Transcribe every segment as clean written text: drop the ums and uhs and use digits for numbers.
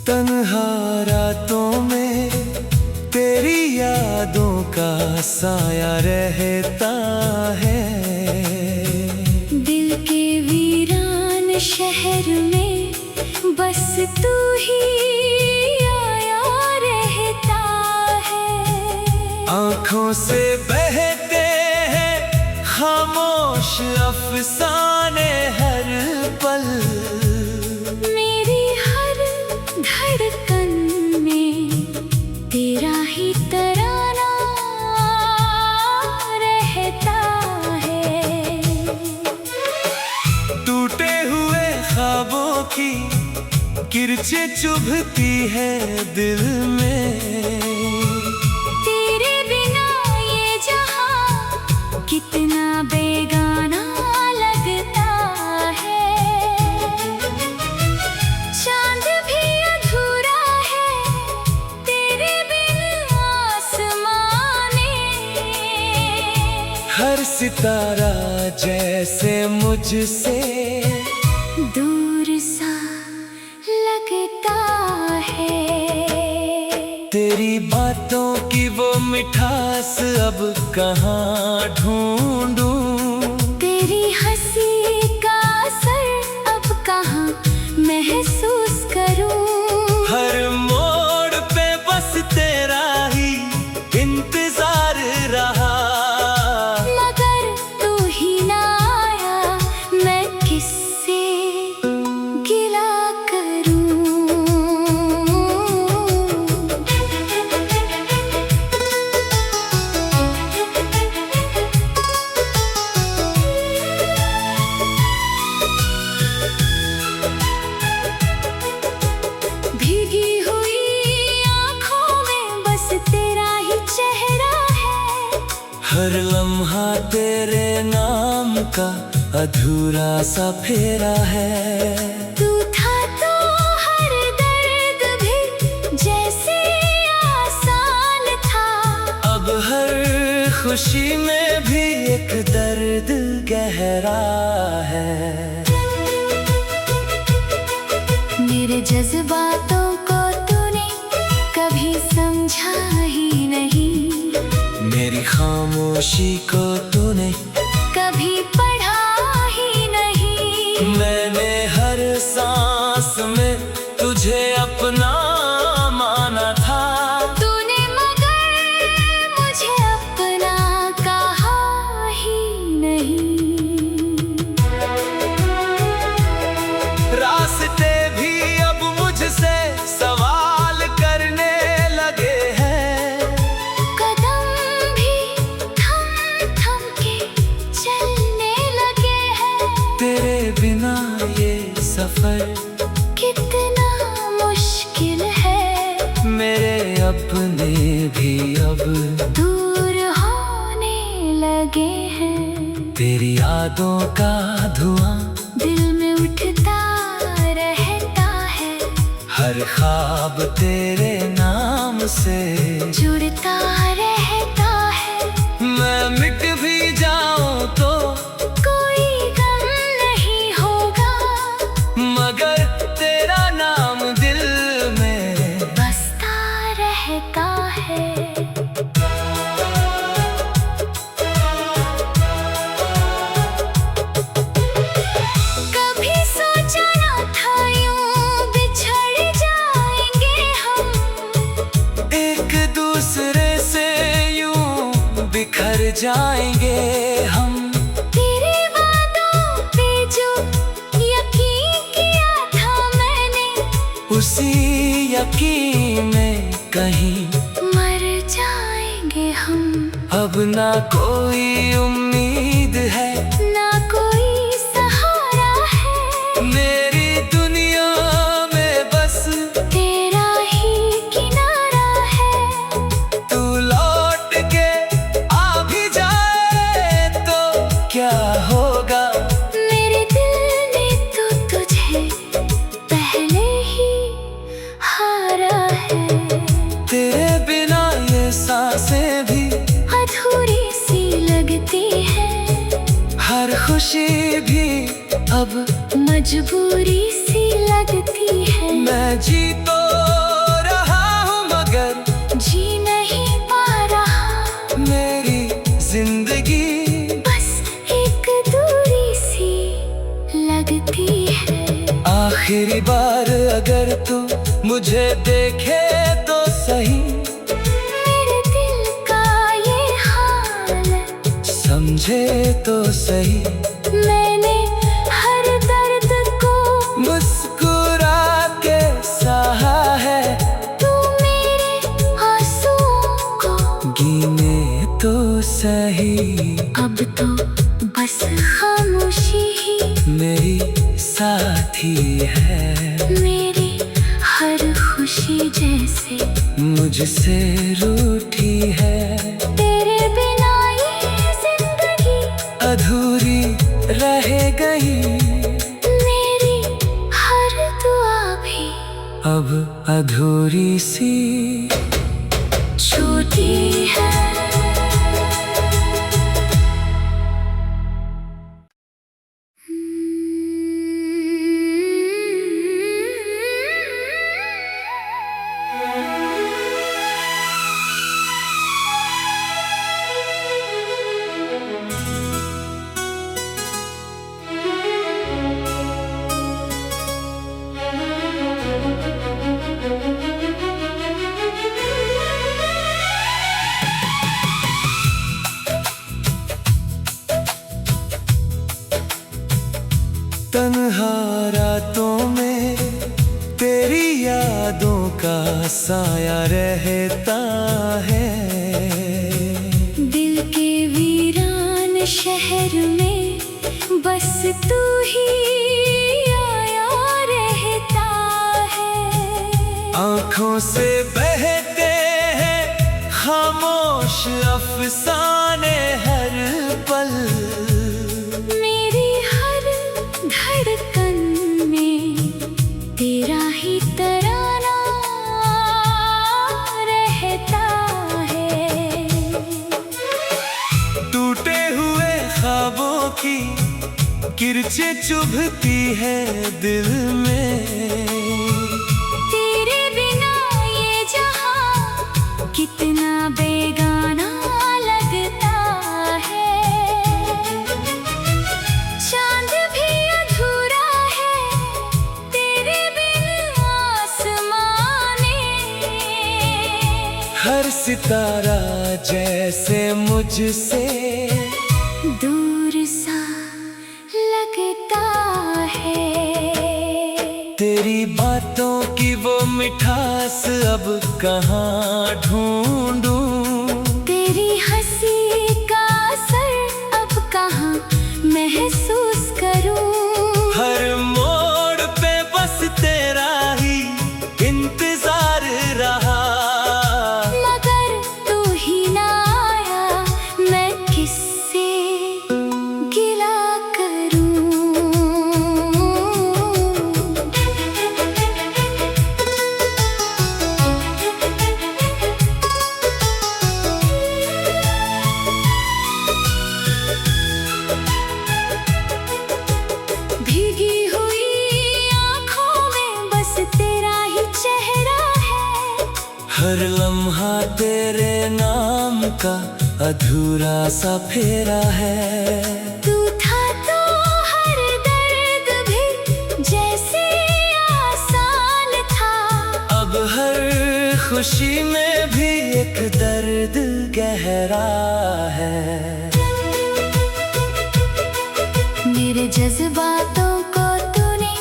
तन्हा रातों में तेरी यादों का साया रहता है। दिल के वीरान शहर में बस तू ही आया रहता है। आँखों से बहते हैं खामोश अफसाने हर पल। मेरी हर धड़कन में तेरा ही तराना रहता है। टूटे हुए ख्वाबों की किरचें चुभती है दिल में। तेरे बिना ये जहां कितना बेगाना लगता है। चांद भी अधूरा है तेरे बिन आसमाने। हर सितारा जैसे मुझसे दूर सा लगता है। तेरी बातों की वो मिठास अब कहाँ ढूंढूं। तेरी हंसी का असर अब कहाँ महसूस करूं। हर मोड़ पे बस तेरा ही इंतजार रहा। मगर तू ही ना आया मैं किससे गिला करूं। भीगी हुई आँखों में बस तेरा ही चेहरा है। हर लम्हा तेरे नाम का अधूरा सा फेरा है। तू था तो हर दर्द भी जैसे आसान था। अब हर खुशी में भी एक दर्द गहरा है। मेरे जज्बातों को तूने कभी समझा ही नहीं। मेरी खामोशी को तूने कभी पढ़ा ही नहीं। मैंने हर सांस में तुझे अपना माना था। तूने मगर मुझे अपना कहा ही नहीं। रास्ते भी अब मुझसे सवाल करने लगे हैं। कदम भी थम थम के चलने लगे हैं। तेरे बिना ये सफर कितना मुश्किल है। मेरे अपने भी अब दूर होने लगे हैं। तेरी यादों का धुआं दिल में उठता रहता है। हर ख्वाब तेरे नाम से जुड़ता रहता है। मैं मिट भी जाऊं तो कोई गम नहीं होगा। मगर तेरा नाम दिल में बसता रहता है। कभी सोचा ना था यूं बिछड़ जाएंगे हम। एक दूसरे से यूं बिखर जाएंगे हम। तेरे वादों पे जो यकीन किया था मैंने, उसी यकीन में कहीं मर जाएंगे हम। अब ना कोई उम्मीद है ना कोई सहारा है। मेरी दुनिया में बस तेरा ही किनारा है। तू लौट के आ भी जाए तो क्या होगा। मेरे दिल ने तो तुझे पहले ही हारा है। तेरे बिना ये सांसें भी अधूरी सी लगती है। हर खुशी भी अब मजबूरी सी लगती है। मैं जी तो बार अगर तू मुझे देखे तो सही, मेरे दिल का ये हाल समझे तो सही। मैंने हर दर्द को मुस्कुरा के सहा है, तू मेरे आंसुओं को गिने तो सही। अब तो बस खामोशी ही मेरी साथी है, मेरी हर खुशी जैसे मुझसे रूठी है। तेरे बिना ये जिंदगी अधूरी रह गई, मेरी हर दुआ भी अब अधूरी सी छूटी है। तन्हा रातों में तेरी यादों का साया रहता है। दिल के वीरान शहर में बस तू ही आया रहता है। आँखों से बहते हैं खामोश अफसाने हर पल, मेरी हर धड़कन में तेरा ही तराना रहता है। टूटे हुए ख्वाबों की किरचें चुभती है दिल में। तेरे बिना ये जहां कितना बेगाना लगता है। चांद भी अधूरा है तेरे बिन आसमाने। हर सितारा जैसे मुझसे दूर सा लगता है। तेरी बातों की वो मिठास अब कहाँ ढूंढूं। तेरी हंसी का असर अब कहाँ महसूस करूं। हर मोड़ पे बस तेरा ही इंतजार रहा, मगर तू ही ना आया, मैं किससे गिला करूं। भीगी हुई आँखों में बस तेरा ही चेहरा है। हर लम्हा तेरे नाम का अधूरा सा फेरा है। तू था तो हर दर्द भी जैसे आसान था। अब हर खुशी में भी एक दर्द गहरा है। मेरे जज्बातों को तूने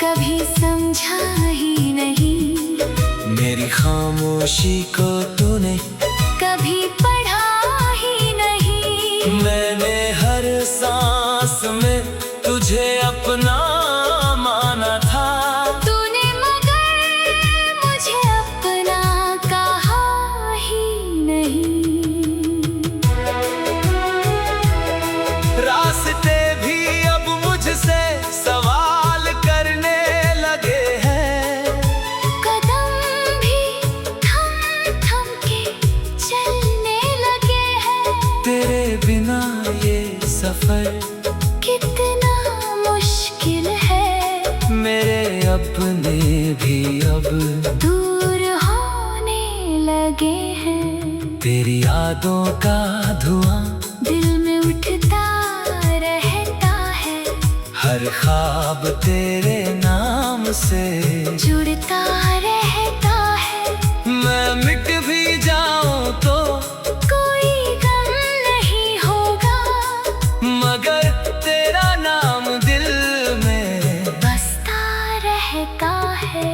कभी समझा ही नहीं। मेरी खामोशी को तूने कभी पढ़ा ही नहीं। मैंने हर सांस में तुझे अपना माना था। तूने मगर मुझे अपना कहा ही नहीं। रास्ते भी अब मुझसे सवाल करने लगे हैं। कदम भी थम थम के चलने लगे हैं। तेरे बिना ये सफर कितना मुश्किल है। मेरे अपने भी अब दूर होने लगे हैं। तेरी यादों का धुआं दिल में उठता रहता है। हर ख्वाब तेरे नाम से जुड़ता रहता है। मैं मिट भी जाऊं तो कोई गम नहीं होगा, मगर तेरा नाम दिल में बसता रहता है।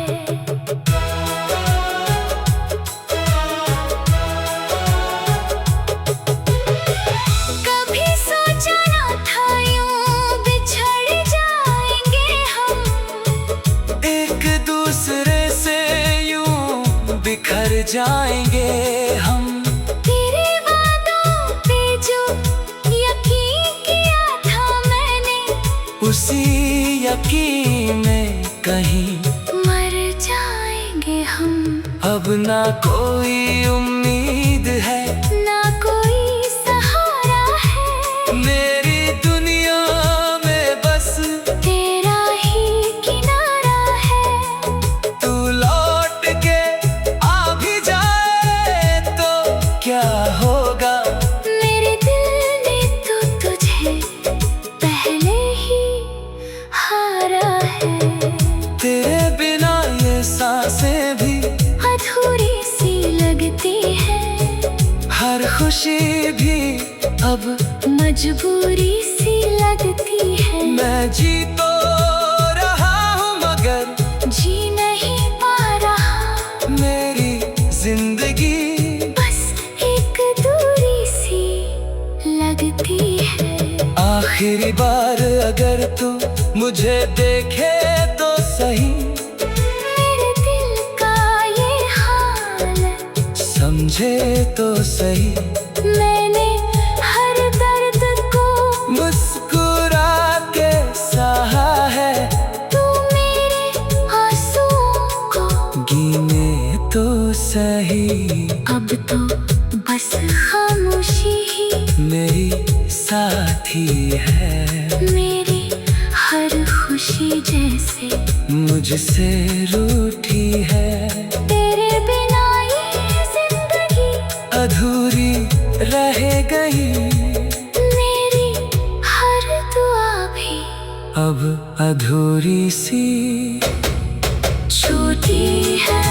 कभी सोचा ना था यूं बिछड़ जाएंगे हम, एक दूसरे से यूं बिखर जाएंगे हम। तेरे वादों पे जो यकीन किया था मैंने, उसी यकीन में कहीं मर जाएंगे हम। अब ना कोई उम्मीद है, ना कोई सहारा है, मेरी दुनिया में बस तेरा ही किनारा है। तू लौट के आ भी जाए तो क्या होगा। मेरे दिल ने तो तुझे पहले ही हारा है। तेरे बिना ये सांसें भी अधूरी सी लगती है, हर खुशी भी अब मजबूरी सी लगती है। मैं जी तो रहा हूँ मगर जी नहीं पा रहा, मेरी जिंदगी बस एक दूरी सी लगती है। आखिरी बार अगर तू मुझे देखे तो सही, मेरे दिल का ये हाल समझे तो सही। मैंने हर दर्द को मुस्कुरा के सहा है, तू मेरे आंसुओं को गिने तो सही। अब तो बस खामोशी ही मेरी साथी है, मेरी हर खुशी जैसे मुझसे रूठी है। तेरे बिना ये जिंदगी अधूरी रह गई, मेरी हर दुआ भी अब अधूरी सी छोटी है।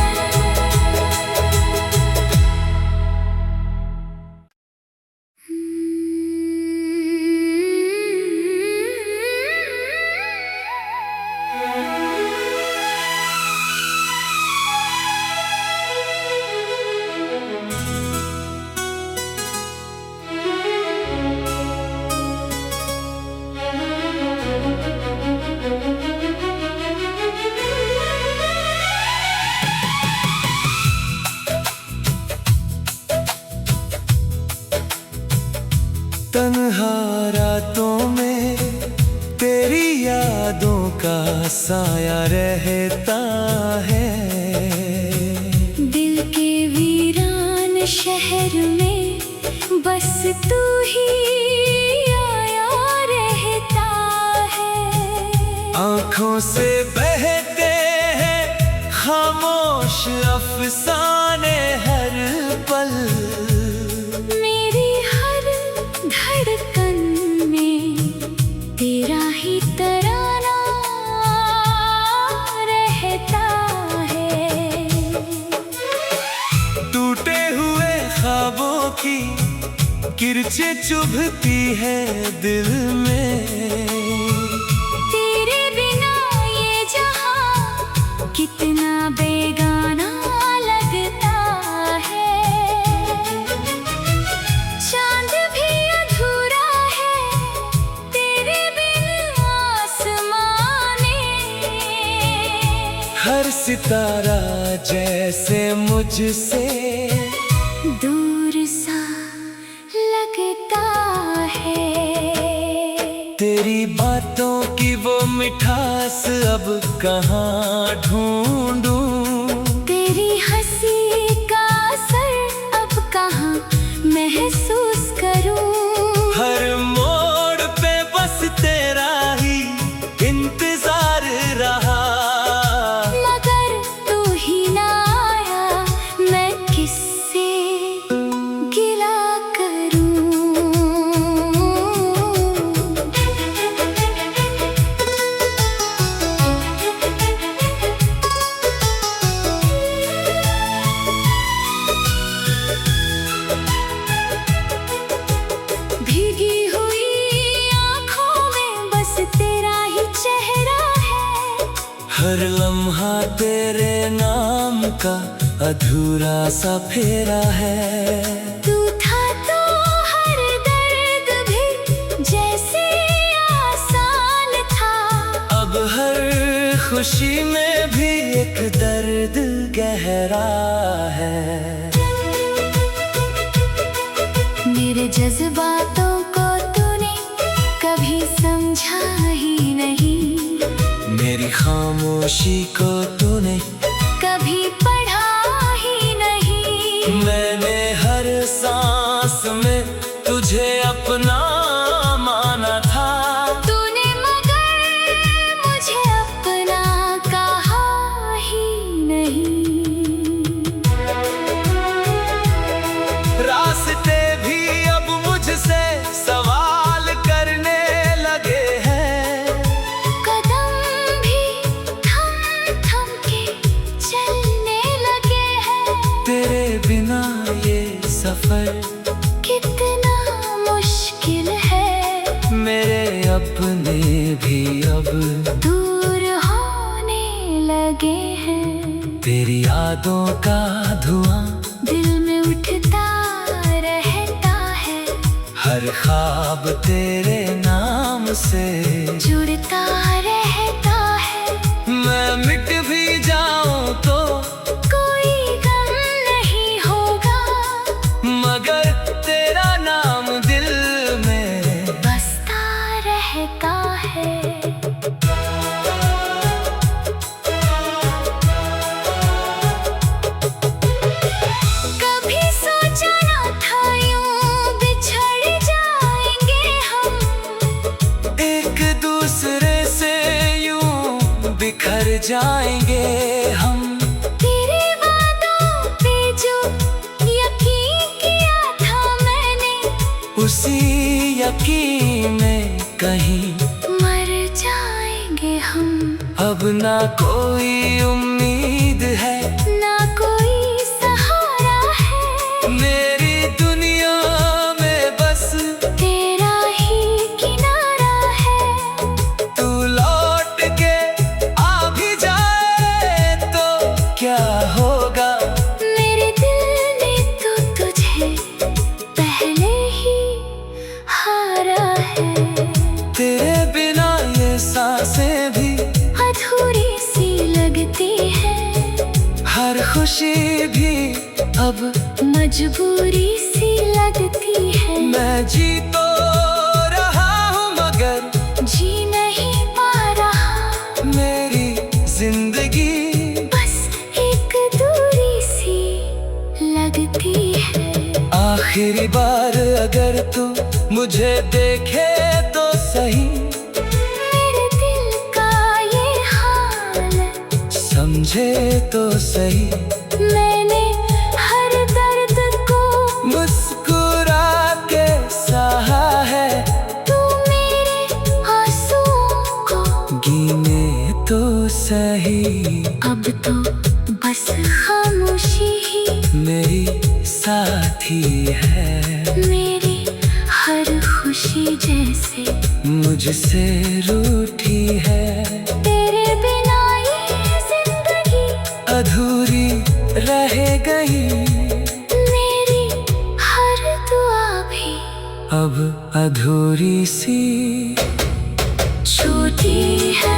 तन्हा रातों में तेरी यादों का साया रहता है। दिल के वीरान शहर में बस तू ही आया रहता है। आँखों से बहते हैं खामोश अफसाने हर पल, मेरी हर धड़कन में तेरा ही तराना रहता है। टूटे हुए ख्वाबों की किरचें चुभती है दिल में। तेरे बिना ये जहां कितना बेगाना लगता है। चांद भी अधूरा है तेरे बिन आसमाने। हर सितारा जैसे मुझसे दूर सा लगता है। तेरी बातों की वो मिठास अब कहाँ ढूंढूं। तेरी हंसी का असर अब कहाँ महसूस करूं। हर मोड़ पे बस तेरा ही इंतजार रहा, मगर तू ही ना आया, मैं किससे गिला करूं। तेरे नाम का अधूरा सा फेरा है। तू था तो हर दर्द भी जैसे आसान था। अब हर खुशी में भी एक दर्द गहरा है। मेरे जज्बातों को तूने कभी समझा ही नहीं। मेरी खामोशी को तूने कभी पढ़ा ही नहीं। मैंने हर सांस में तुझे अपना माना था। तूने मगर मुझे अपना कहा ही नहीं। रास्ते भी अब मुझसे सवाल करने लगे हैं। कदम भी थम थम के चलने लगे हैं। तेरे बिना ये सफर कितना मुश्किल है। मेरे अपने भी अब दूर होने लगे हैं। तेरी यादों का धुआं दिल में उठता रहता है। हर ख्वाब तेरे नाम से जुड़ता रहता है। मैं मिट भी जाऊं तो कोई गम नहीं होगा। मगर तेरा नाम दिल में बसता रहता है। कभी सोचा न था यूं बिछड़ जाएंगे हम। एक दूसरे से यूं बिखर जाएंगे हम। तेरे वादों पे जो यकीन किया था मैंने, उसी यकीन में कहीं मर जाएंगे हम। अब ना कोई उम्मीद है, ना कोई सहारा है। मेरी दुनिया में बस तेरा ही किनारा है। तू लौट के आ भी जाए तो क्या होगा। मेरे दिल ने तो तुझे पहले ही हारा है। तेरे बिना ये सांसें भी अधूरी सी लगती है। हर खुशी भी अब मजबूरी सी लगती है। मैं जी तो रहा हूँ मगर जी नहीं पा रहा। मेरी जिंदगी बस एक दूरी सी लगती है। आखिरी बार अगर तू मुझे देखे तो सही। मेरे दिल का ये हाल समझे तो सही। मैंने हर दर्द को मुस्कुरा के सहा है। तू मेरे आंसुओं को गिने तो सही। अब तो बस खामोशी ही मेरी साथी है। मेरी हर खुशी जैसे मुझसे रूठी है। तेरे बिना ये जिंदगी अधूरी रह गई। मेरी हर दुआ भी अब अधूरी सी छोटी है।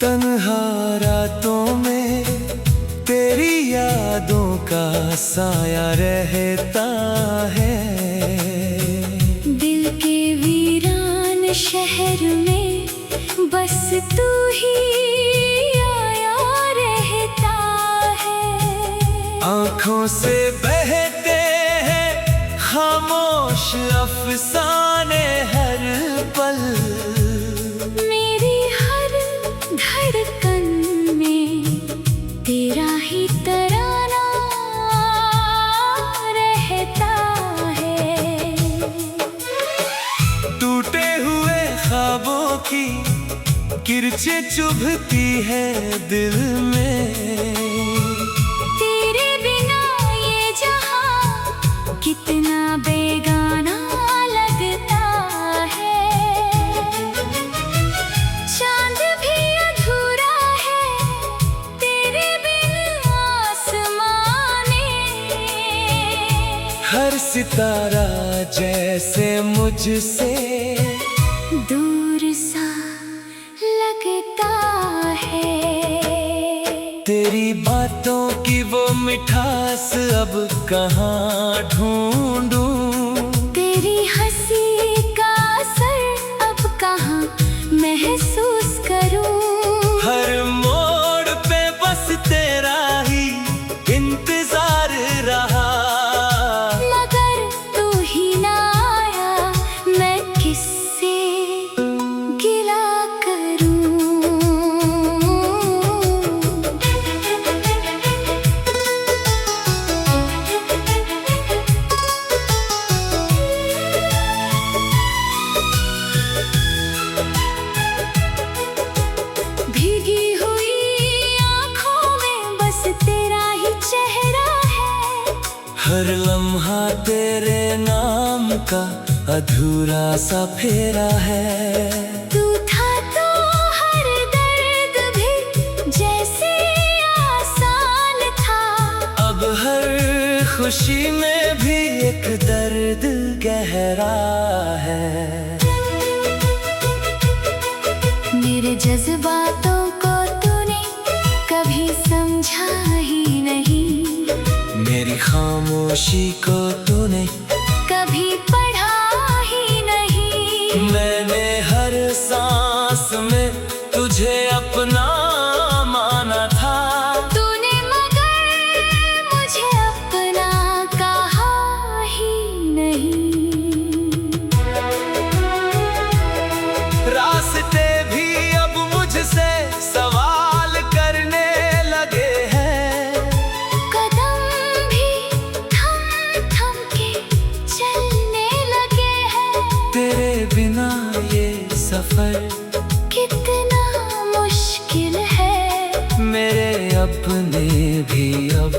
तन्हा रातों में तेरी यादों का साया रहता है। दिल के वीरान शहर में बस तू ही आया रहता है। आँखों से बहते हैं खामोश अफसाने हर पल। मेरी हर धड़कन में तेरा ही तराना रहता है। टूटे हुए ख्वाबों की किरचें चुभती है दिल में। तेरे बिना ये जहां कितना बेगाना लगता है। चांद भी अधूरा है तेरे बिन आसमां में। हर सितारा जैसे मुझसे दूर सा लगता है। तेरी बातों की वो मिठास अब कहाँ ढूंढूं। तेरी हंसी का असर अब कहाँ महसूस करूं। हर मोड़ पे बस तेरा ही इंतजार रहा। मगर तू ही ना आया मैं किससे गिला करूं। भीगी हुई आँखों में बस तेरा ही चेहरा है। हर लम्हा तेरे नाम का अधूरा सा फेरा है। तू था तो हर दर्द भी जैसे आसान था। अब हर खुशी में भी एक दर्द गहरा है। मेरे जज्बातों को तूने कभी समझा ही नहीं। मेरी खामोशी को तूने कभी पढ़ा ही नहीं। मैंने हर सांस में तुझे अपना माना था। तूने मगर मुझे अपना कहा ही नहीं। रास्ते भी अब मुझसे सवाल करने लगे हैं। कदम भी थम थम के चलने लगे हैं। तेरे बिना ये सफर कितना मुश्किल है। मेरे अपने भी अब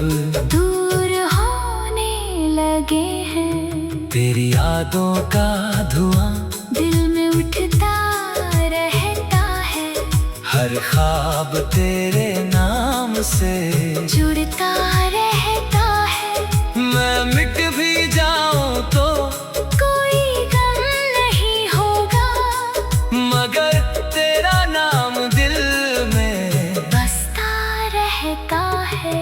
दूर होने लगे हैं। तेरी यादों का धुआं दिल में उठता रहता है। हर ख्वाब तेरे नाम से जुड़ता रहता है। मैं मिट भी जाऊं तो कोई गम नहीं होगा। मगर तेरा नाम दिल में बसता रहता है।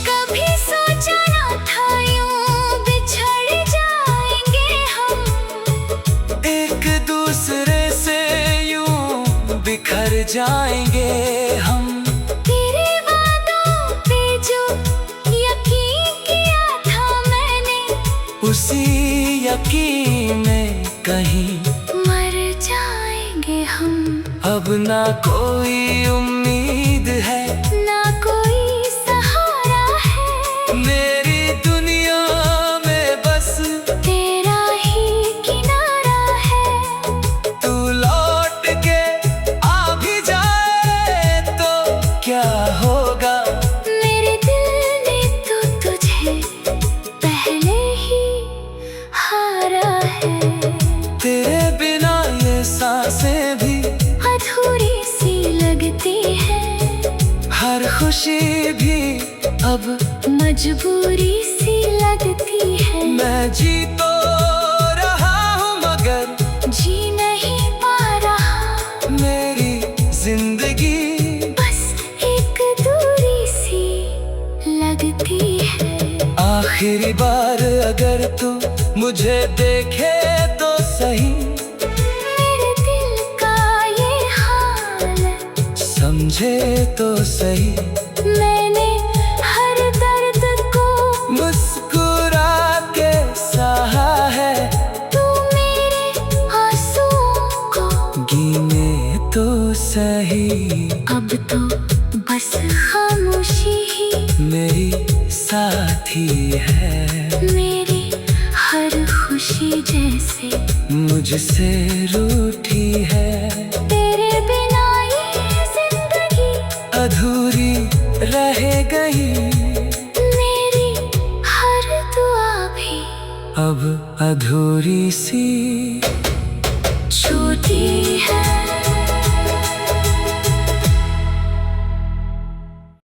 कभी सोचा ना था यूं बिछड़ जाएंगे हम। एक दूसरे से यूं बिखर जाएंगे हम। तेरे वादों पे जो यकीन किया था मैंने, उसी यकीन में कहीं मर जाएंगे हम। अब ना कोई उम्मीद है, ना कोई सहारा है। मेरी दुनिया में बस तेरा ही किनारा है। तू लौट के आ भी जाए तो क्या होगा। मेरे दिल ने तो तुझे पहले ही हारा है। तेरे बिना ये सांसें भी अधूरी सी लगती है। हर खुशी भी अब मजबूरी सी लगती है। मैं जी तो रहा हूँ मगर जी नहीं पा रहा। मेरी जिंदगी बस एक दूरी सी लगती है। आखिरी बार अगर तू मुझे देखे तो सही, मेरे दिल का ये हाल समझे तो सही। मैंने हर दर्द को अब तो बस खामोशी ही मेरी साथी है। मेरी हर खुशी जैसे मुझसे रूठी है। तेरे बिना ये जिंदगी अधूरी रह गई। मेरी हर दुआ भी अब अधूरी सी छूटी है।